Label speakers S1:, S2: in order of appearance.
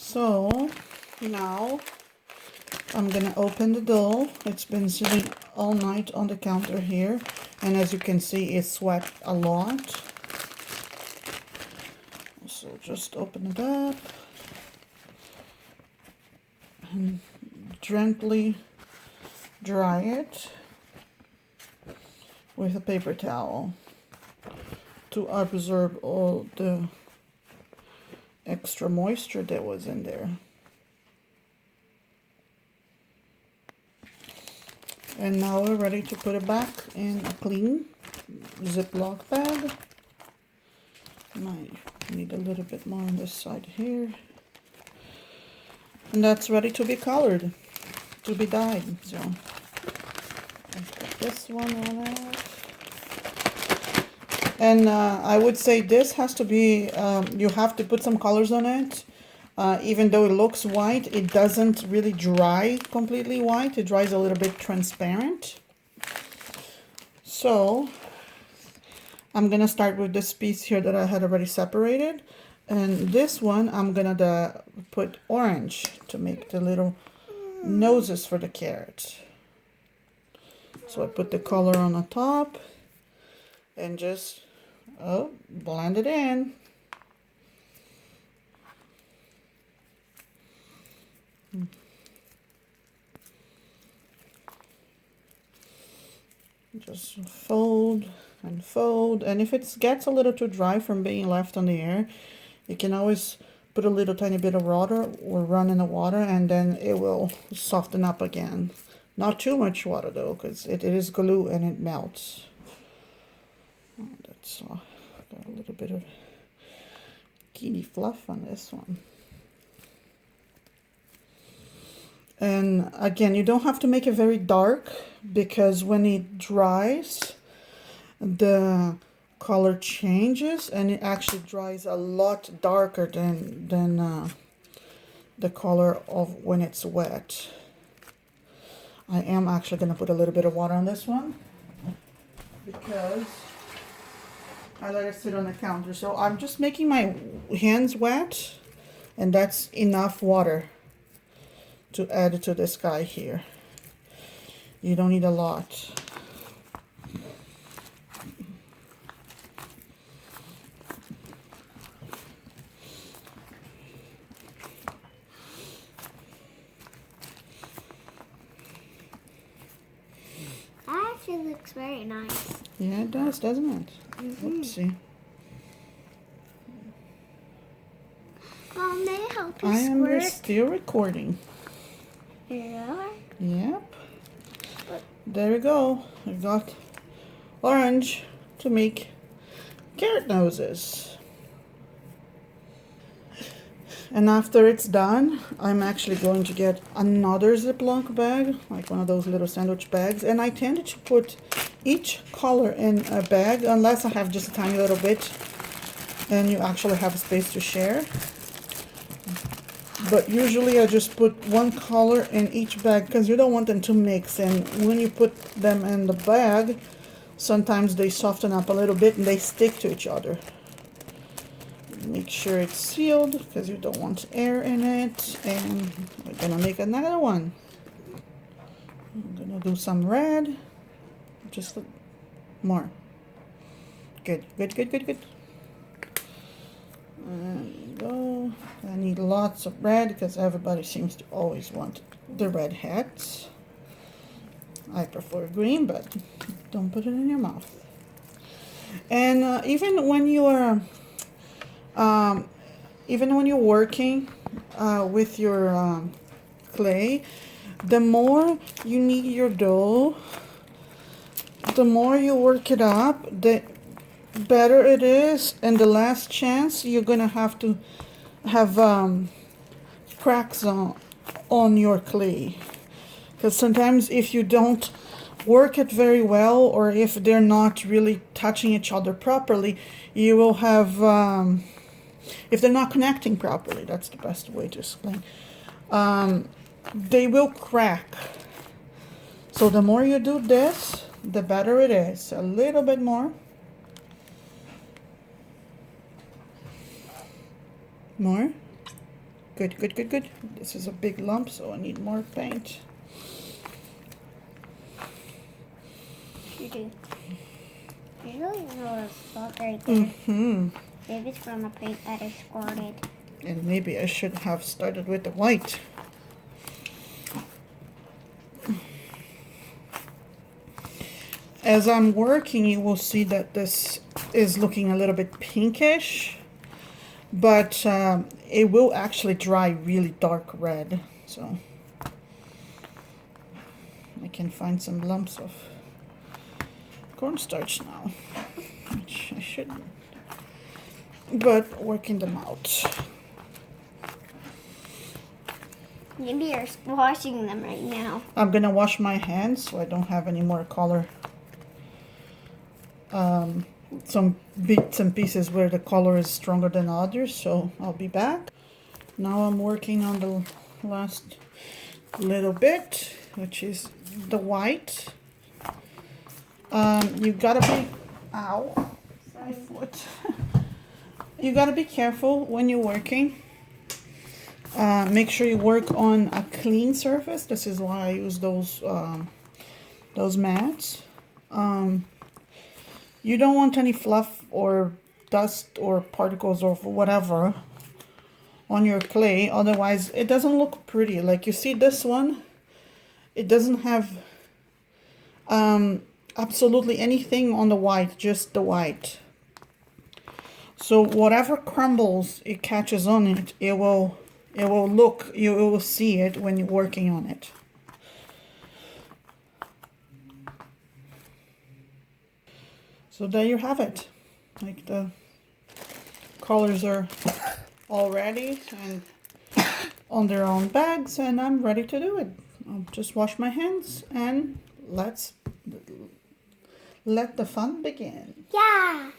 S1: So now I'm gonna open the dough. It's been sitting all night on the counter here, and as you can see, it sweat a lot. So just open it up and gently dry it with a paper towel to absorb all the extra moisture that was in there. And now we're ready to put it back in a clean Ziploc bag. Might need a little bit more on this side here. And that's ready to be colored, to be dyed. So let's put this one on it. And I would say this has to be, you have to put some colors on it. Even though it looks white, it doesn't really dry completely white. It dries a little bit transparent. So I'm gonna start with this piece here that I had already separated. And this one, I'm gonna put orange to make the little noses for the carrot. So I put the color on the top and just blend it in. Just fold and fold, and if it gets a little too dry from being left on the air, you can always put a little tiny bit of water or run in the water, and then it will soften up again. Not too much water though, because it is glue and it melts. That's got a little bit of kitty fluff on this one. And again, you don't have to make it very dark, because when it dries, the color changes and it actually dries a lot darker than the color of when it's wet. I am actually going to put a little bit of water on this one because I let it sit on the counter. So I'm just making my hands wet, and that's enough water to add to this guy here. You don't need a lot.
S2: That actually looks very nice.
S1: Yeah, it does, doesn't it? Oopsie.
S2: Mom, may I help you
S1: I am
S2: squirt?
S1: still recording.
S2: Yeah.
S1: Yep. There we go. I got orange to make carrot noses. And after it's done, I'm actually going to get another Ziploc bag, like one of those little sandwich bags. And I tend to put each color in a bag, unless I have just a tiny little bit and you actually have space to share. But usually I just put one color in each bag because you don't want them to mix. And when you put them in the bag, sometimes they soften up a little bit and they stick to each other. Make sure it's sealed because you don't want air in it. And we're gonna make another one. I'm gonna do some red, just more. Good, good, good, good, good. There you go. I need lots of red because everybody seems to always want the red hats. I prefer green, but don't put it in your mouth. And even when you are working with your clay, the more you knead your dough, the more you work it up, the better it is, and the last chance you're gonna have to have cracks on your clay. Because sometimes if you don't work it very well, or if they're not really touching each other properly, you will have if they're not connecting properly, that's the best way to explain, they will crack. So the more you do this, the better it is. A little bit more. More. Good, good, good, good. This is a big lump, so I need more paint.
S2: You do. Usually there's a spot right there.
S1: Mm-hmm.
S2: Maybe it's from the paint that I squirted.
S1: And maybe I should have started with the white. As I'm working, you will see that this is looking a little bit pinkish, but it will actually dry really dark red. So I can find some lumps of cornstarch now, which I shouldn't, but working them out.
S2: Maybe you're washing them right now.
S1: I'm gonna wash my hands so I don't have any more color. Some bits and pieces where the color is stronger than others, so I'll be back. Now I'm working on the last little bit, which is the white. You gotta be, ow, my foot. You gotta be careful when you're working. Make sure you work on a clean surface. This is why I use those mats. You don't want any fluff or dust or particles or whatever on your clay, otherwise it doesn't look pretty. Like you see this one, it doesn't have absolutely anything on the white, just the white. So whatever crumbles, it catches on it, it will look, you will see it when you're working on it. So there you have it. Like the colors are all ready and on their own bags, and I'm ready to do it. I'll just wash my hands and let's let the fun begin.
S2: Yeah.